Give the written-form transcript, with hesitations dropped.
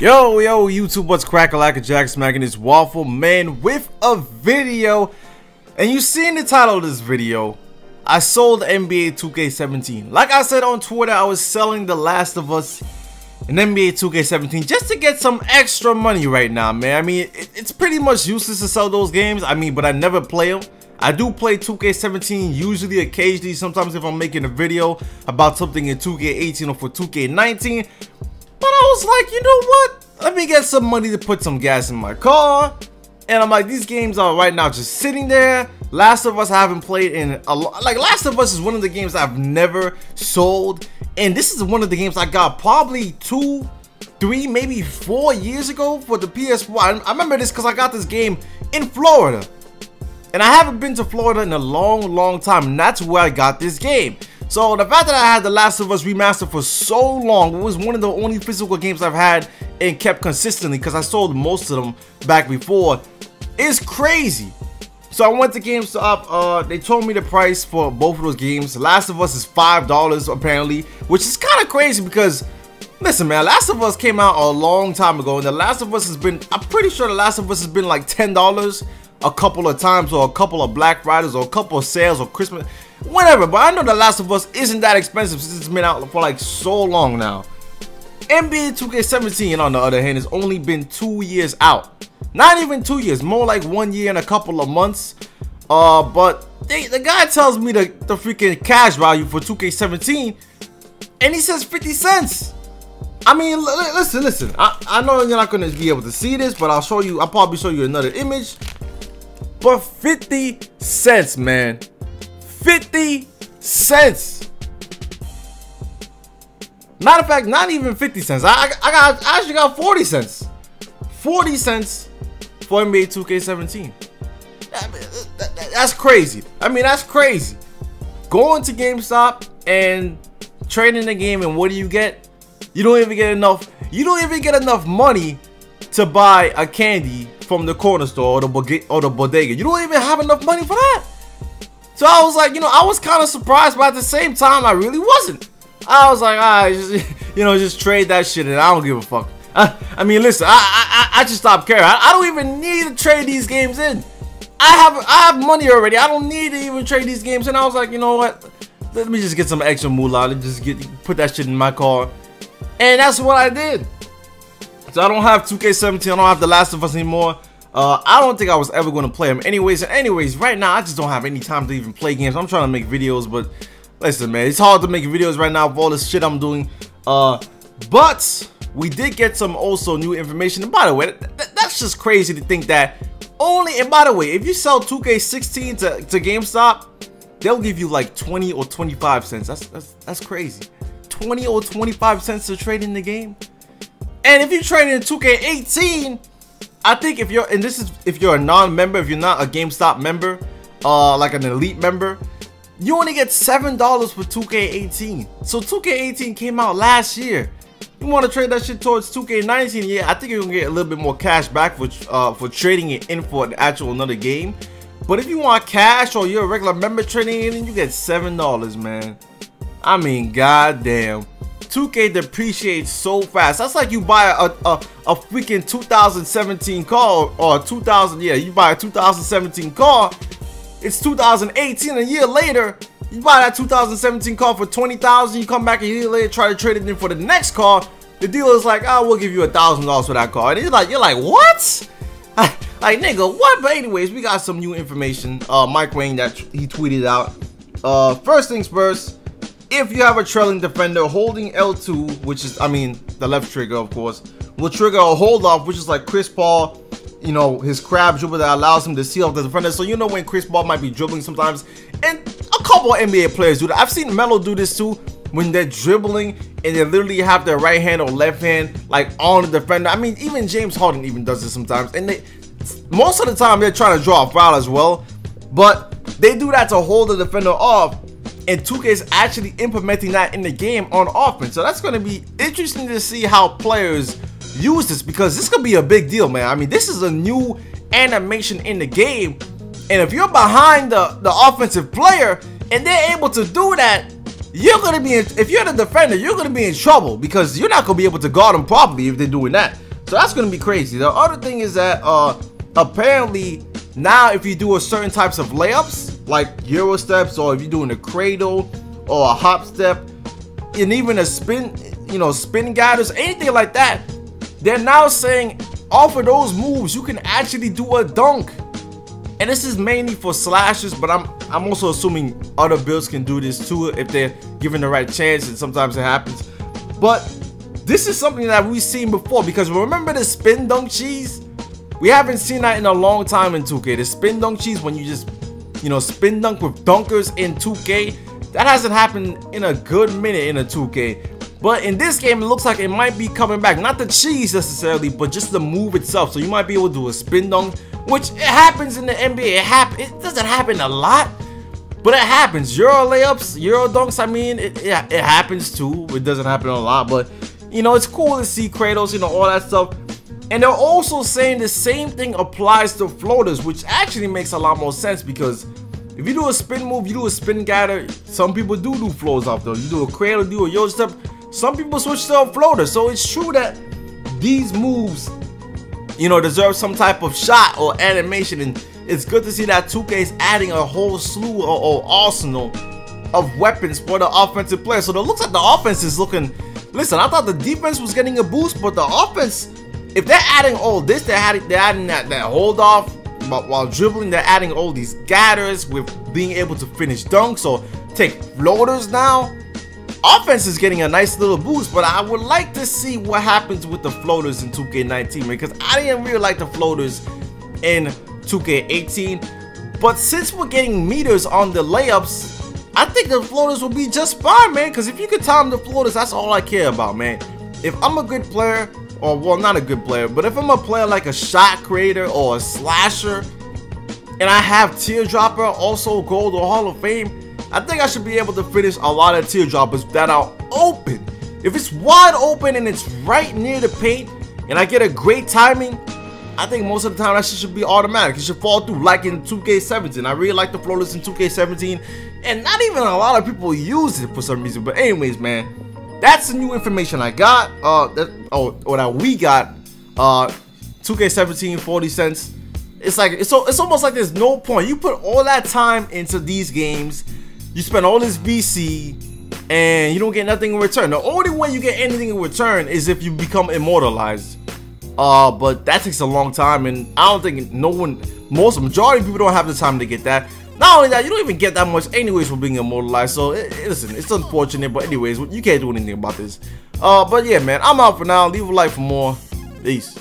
Yo YouTube, what's crackalackajackasmacin? It's Waffleman with a video, and you see in the title of this video, I sold NBA 2K17. Like I said on Twitter, I was selling The Last of Us and NBA 2K17 just to get some extra money right now, man. I mean, it's pretty much useless to sell those games. I mean, but I never play them. I do play 2K17 usually, occasionally, sometimes if I'm making a video about something in 2K18 or for 2K19. But I was like, you know what? Let me get some money to put some gas in my car. And I'm like, these games are right now just sitting there. Last of Us I haven't played in a lot. Like, Last of Us is one of the games I've never sold. And this is one of the games I got probably 2, 3, maybe 4 years ago for the PS4. I remember this because I got this game in Florida. And I haven't been to Florida in a long time. And that's where I got this game. So the fact that I had The Last of Us remastered for so long, it was one of the only physical games I've had and kept consistently because I sold most of them back before, is crazy. So I went to GameStop, they told me the price for both of those games. The Last of Us is $5 apparently, which is kind of crazy because, listen man, Last of Us came out a long time ago and The Last of Us has been, I'm pretty sure The Last of Us has been like $10 a couple of times, or a couple of Black Fridays, or a couple of sales, or Christmas, whatever. But I know The Last of Us isn't that expensive since it's been out for like so long now. NBA 2K17 on the other hand has only been 2 years out. Not even 2 years, more like 1 year and a couple of months. But the guy tells me the freaking cash value for 2K17, and he says 50 cents. I mean, listen. I know you're not gonna be able to see this, but I'll probably show you another image. But 50 cents, man. 50 cents. Matter of fact, not even 50 cents. I actually got 40 cents. 40 cents for NBA 2K17. That's crazy. I mean, that's crazy. Going to GameStop and trading the game, and what do you get? You don't even get enough. You don't even get enough money to buy a candy from the corner store or the bodega. You don't even have enough money for that. So I was like, you know, I was kind of surprised, but at the same time, I really wasn't. I was like, alright, just trade that shit, and I don't give a fuck. I mean, listen, I just stopped caring. I don't even need to trade these games in. I have money already. I don't need to even trade these games in. I was like, you know what? Let me just get some extra moolah. Let me just put that shit in my car, and that's what I did. So I don't have 2K17. I don't have The Last of Us anymore. I don't think I was ever going to play them anyways. Right now, I just don't have any time to even play games. I'm trying to make videos, but listen, man, it's hard to make videos right now with all this shit I'm doing. But we did get some also new information. And by the way, that's just crazy to think that only, and by the way, if you sell 2K16 to GameStop, they'll give you like 20 or 25 cents. That's crazy. 20 or 25 cents to trade in the game. And if you trade in 2K18, I think if you're, and this is if you're a non-member, if you're not a GameStop member, like an elite member, you only get $7 for 2K18. So 2K18 came out last year. You want to trade that shit towards 2K19? Yeah, I think you're gonna get a little bit more cash back for trading it in for an actual another game. But if you want cash or you're a regular member trading it in, you get $7, man. I mean, goddamn. 2K depreciates so fast. That's like you buy a freaking 2017 car, or 2000, yeah, you buy a 2017 car, it's 2018, a year later, you buy that 2017 car for 20,000, you come back a year later, try to trade it in for the next car, the dealer's like, oh, we'll give you $1,000 for that car, and you're like, what? Like, nigga, what? But anyways, we got some new information. Mike Wayne, that he tweeted out. First things first, if you have a trailing defender, holding L2, which is, I mean, the left trigger, of course, will trigger a hold off, which is like Chris Paul, you know, his crab dribble that allows him to seal off the defender. So you know when Chris Paul might be dribbling sometimes, and a couple of NBA players do that. I've seen Melo do this too, when they're dribbling and they literally have their right hand or left hand like on the defender. I mean, even James Harden even does this sometimes, and most of the time they're trying to draw a foul as well, but they do that to hold the defender off. And 2K is actually implementing that in the game on offense. So that's going to be interesting to see how players use this, because this could be a big deal, man. I mean, this is a new animation in the game. And if you're behind the offensive player and they're able to do that, you're going to be, if you're the defender, you're going to be in trouble, because you're not going to be able to guard them properly if they're doing that. So that's gonna be crazy. The other thing is that apparently now if you do a certain types of layups like Euro steps, or if you're doing a cradle or a hop step, and even a spin, you know, spin guiders, anything like that, they're now saying off of those moves you can actually do a dunk. And this is mainly for slashers, but I'm also assuming other builds can do this too if they're given the right chance, and sometimes it happens. But this is something that we've seen before, because remember the spin dunk cheese? We haven't seen that in a long time in 2K. The spin dunk cheese, when you just, you know, spin dunk with dunkers in 2K, that hasn't happened in a good minute in a 2K. But in this game, it looks like it might be coming back. Not the cheese necessarily, but just the move itself. So you might be able to do a spin dunk, which it happens in the NBA. It doesn't happen a lot, but it happens. Euro layups, Euro dunks, I mean, it happens too. It doesn't happen a lot, but you know, it's cool to see cradles, you know, all that stuff. And they're also saying the same thing applies to floaters, which actually makes a lot more sense, because if you do a spin move, you do a spin guider, some people do floaters off though. You do a cradle, do a Euro step, some people switch to a floater. So it's true that these moves, you know, deserve some type of shot or animation, and it's good to see that 2K is adding a whole slew or arsenal of weapons for the offensive player. So it looks like the offense is looking, listen, I thought the defense was getting a boost, but the offense, if they're adding all this, they're adding that hold off while dribbling, they're adding all these gathers with being able to finish dunks or take floaters now. Offense is getting a nice little boost, but I would like to see what happens with the floaters in 2K19, because I didn't really like the floaters in 2K18. But since we're getting meters on the layups, I think the floaters will be just fine, man, because if you could time the floaters, that's all I care about, man. If I'm a good player, or well, not a good player, but if I'm a player like a shot creator or a slasher, and I have teardropper, also gold or Hall of Fame, I think I should be able to finish a lot of teardroppers that are open. If it's wide open and it's right near the paint and I get a great timing, I think most of the time that shit should be automatic. It should fall through, like in 2K17. I really like the floaters in 2K17, and not even a lot of people use it for some reason. But anyways, man, that's the new information I got. That we got. 2K17, 40 cents. It's like it's almost like there's no point. You put all that time into these games, you spend all this VC, and you don't get nothing in return. The only way you get anything in return is if you become immortalized. But that takes a long time, and I don't think majority of people don't have the time to get that. Not only that, you don't even get that much anyways for being immortalized. So listen, it's unfortunate, but anyways, you can't do anything about this. But yeah, man, I'm out for now. Leave a like for more. Peace.